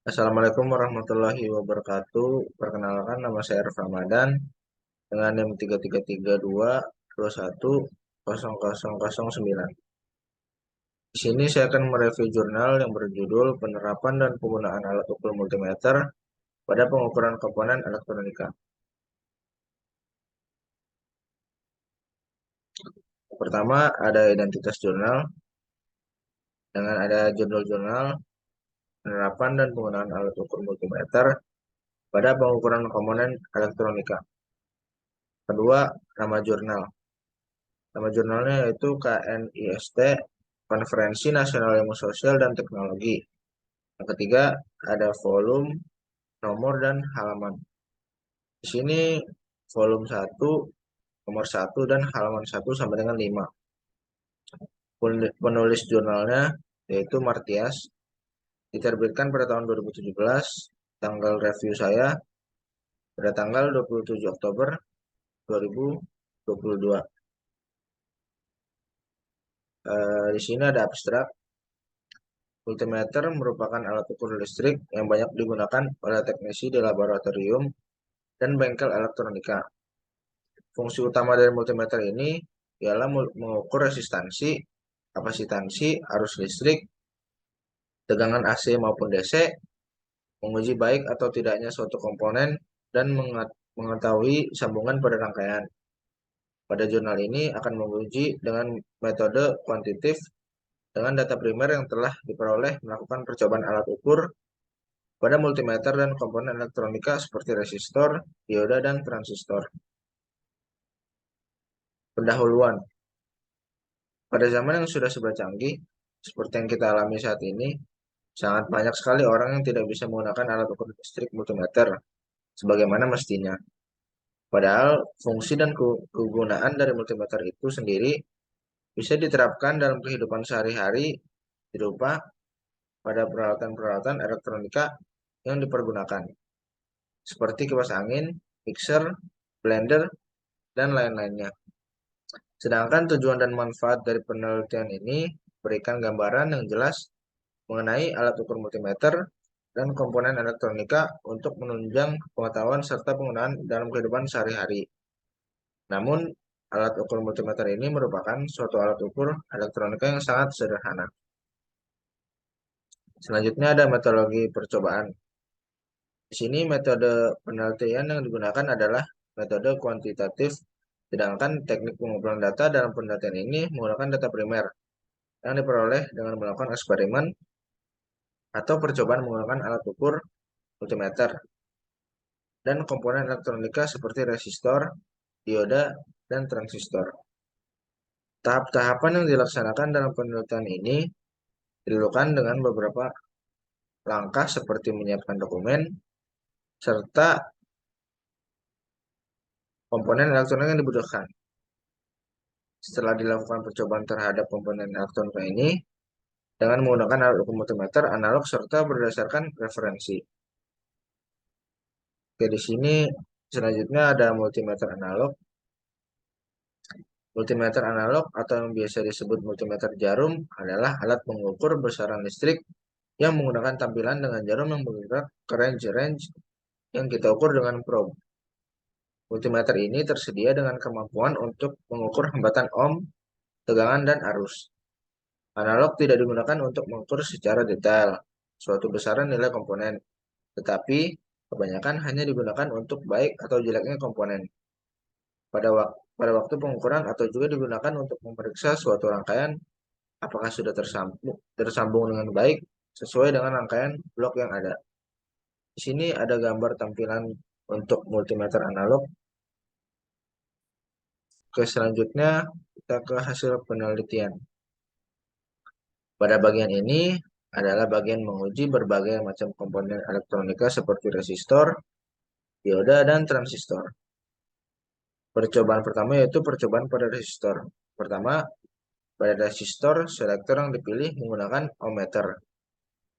Assalamualaikum warahmatullahi wabarakatuh. Perkenalkan, nama saya Arif Ramadan dengan NIM 3332210009. Di sini saya akan mereview jurnal yang berjudul Penerapan dan Penggunaan Alat Ukur Multimeter pada Pengukuran Komponen Elektronika. Pertama, ada identitas jurnal dengan ada judul-jurnal Penerapan dan Penggunaan Alat Ukur Multimeter pada Pengukuran Komponen Elektronika. Kedua, nama jurnal. Nama jurnalnya yaitu KNIST, Konferensi Nasional Ilmu Sosial dan Teknologi. Yang ketiga, ada volume, nomor, dan halaman. Di sini volume 1, nomor 1, dan halaman 1 sampai dengan 5. Penulis jurnalnya yaitu Martias, diterbitkan pada tahun 2017, tanggal review saya pada tanggal 27 Oktober 2022. Di sini ada abstrak. Multimeter merupakan alat ukur listrik yang banyak digunakan oleh teknisi di laboratorium dan bengkel elektronika. Fungsi utama dari multimeter ini ialah mengukur resistansi, kapasitansi, arus listrik, tegangan AC maupun DC, menguji baik atau tidaknya suatu komponen, dan mengetahui sambungan pada rangkaian. Pada jurnal ini akan menguji dengan metode kuantitatif dengan data primer yang telah diperoleh melakukan percobaan alat ukur pada multimeter dan komponen elektronika seperti resistor, dioda, dan transistor. Pendahuluan. Pada zaman yang sudah serba canggih, seperti yang kita alami saat ini, sangat banyak sekali orang yang tidak bisa menggunakan alat ukur listrik multimeter sebagaimana mestinya. Padahal fungsi dan kegunaan dari multimeter itu sendiri bisa diterapkan dalam kehidupan sehari-hari berupa pada peralatan-peralatan elektronika yang dipergunakan, seperti kipas angin, mixer, blender, dan lain-lainnya. Sedangkan tujuan dan manfaat dari penelitian ini berikan gambaran yang jelas mengenai alat ukur multimeter dan komponen elektronika untuk menunjang pengetahuan serta penggunaan dalam kehidupan sehari-hari. Namun, alat ukur multimeter ini merupakan suatu alat ukur elektronika yang sangat sederhana. Selanjutnya ada metodologi percobaan. Di sini metode penelitian yang digunakan adalah metode kuantitatif, sedangkan teknik pengumpulan data dalam penelitian ini menggunakan data primer yang diperoleh dengan melakukan eksperimen atau percobaan menggunakan alat ukur multimeter dan komponen elektronika seperti resistor, dioda, dan transistor. Tahap-tahapan yang dilaksanakan dalam penelitian ini dilakukan dengan beberapa langkah seperti menyiapkan dokumen, serta komponen elektronik yang dibutuhkan. Setelah dilakukan percobaan terhadap komponen elektronika ini, dengan menggunakan alat ukur multimeter analog serta berdasarkan referensi. Oke, di sini selanjutnya ada multimeter analog. Multimeter analog atau yang biasa disebut multimeter jarum adalah alat mengukur besaran listrik yang menggunakan tampilan dengan jarum yang bergerak ke range yang kita ukur dengan probe. Multimeter ini tersedia dengan kemampuan untuk mengukur hambatan ohm, tegangan, dan arus. Analog tidak digunakan untuk mengukur secara detail suatu besaran nilai komponen, tetapi kebanyakan hanya digunakan untuk baik atau jeleknya komponen. Pada waktu pengukuran atau juga digunakan untuk memeriksa suatu rangkaian apakah sudah tersambung dengan baik sesuai dengan rangkaian blok yang ada. Di sini ada gambar tampilan untuk multimeter analog. Oke, selanjutnya kita ke hasil penelitian. Pada bagian ini adalah bagian menguji berbagai macam komponen elektronika seperti resistor, dioda, dan transistor. Percobaan pertama yaitu percobaan pada resistor. Pertama, pada resistor, selektor yang dipilih menggunakan ohmmeter.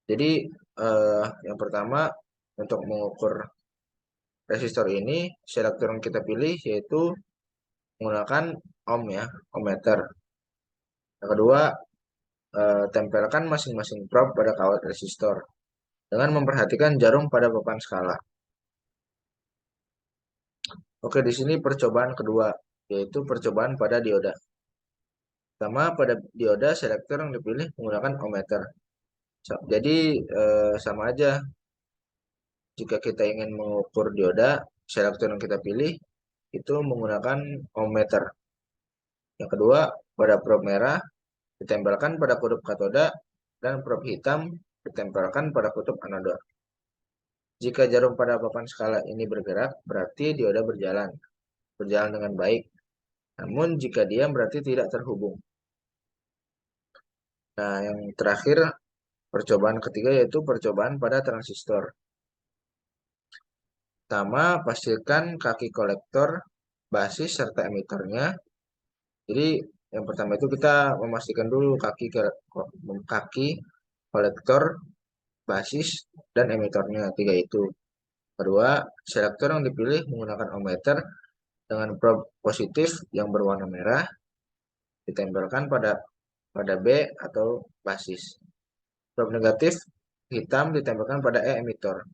Jadi, yang pertama untuk mengukur resistor ini, selektor yang kita pilih yaitu menggunakan ohm ya, ohmmeter. Yang kedua, tempelkan masing-masing probe pada kawat resistor. dengan memperhatikan jarum pada papan skala. Oke, di sini percobaan kedua, yaitu percobaan pada dioda. Pertama, pada dioda selektor yang dipilih menggunakan ohmmeter. Jadi sama aja jika kita ingin mengukur dioda, selektor yang kita pilih itu menggunakan ohmmeter. Yang kedua, pada probe merah ditempelkan pada kutub katoda dan probe hitam ditempelkan pada kutub anoda. Jika jarum pada papan skala ini bergerak, berarti dioda berjalan dengan baik. Namun jika diam berarti tidak terhubung. Nah, yang terakhir percobaan ketiga yaitu percobaan pada transistor. Pertama, pastikan kaki kolektor, basis, serta emitornya. Jadi yang pertama itu kita memastikan dulu kaki kolektor, basis, dan emitornya. Tiga itu. Kedua, selektor yang dipilih menggunakan ohmmeter dengan probe positif yang berwarna merah ditempelkan pada B atau basis. Probe negatif hitam ditempelkan pada E emitor.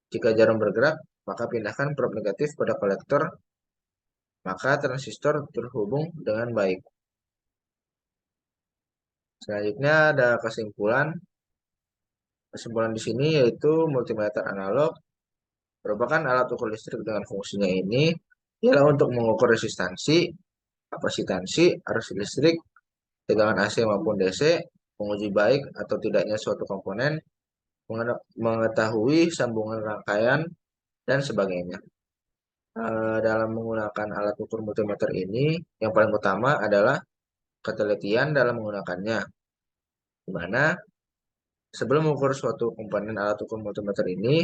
Jika jarum bergerak, maka pindahkan probe negatif pada kolektor, maka transistor terhubung dengan baik. Selanjutnya ada kesimpulan. Kesimpulan di sini yaitu multimeter analog merupakan alat ukur listrik dengan fungsinya ini ialah untuk mengukur resistansi, kapasitansi, arus listrik, tegangan AC maupun DC, menguji baik atau tidaknya suatu komponen, mengetahui sambungan rangkaian, dan sebagainya. Dalam menggunakan alat ukur multimeter ini, yang paling utama adalah ketelitian dalam menggunakannya, di mana sebelum mengukur suatu komponen alat ukur multimeter ini,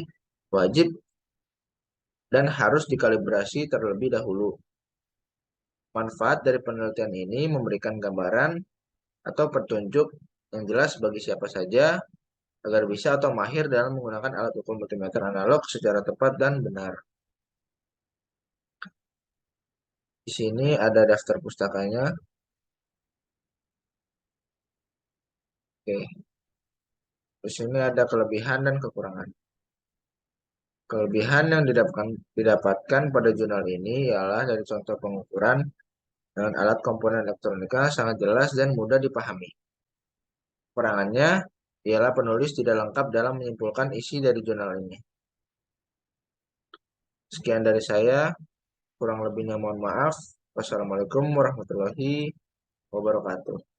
wajib dan harus dikalibrasi terlebih dahulu. Manfaat dari penelitian ini memberikan gambaran atau petunjuk yang jelas bagi siapa saja agar bisa atau mahir dalam menggunakan alat ukur multimeter analog secara tepat dan benar. Di sini ada daftar pustakanya. Oke. Di sini ada kelebihan dan kekurangan. Kelebihan yang didapatkan pada jurnal ini ialah dari contoh pengukuran dengan alat komponen elektronika sangat jelas dan mudah dipahami. Kekurangannya ialah penulis tidak lengkap dalam menyimpulkan isi dari jurnal ini. Sekian dari saya, kurang lebihnya mohon maaf. Wassalamualaikum warahmatullahi wabarakatuh.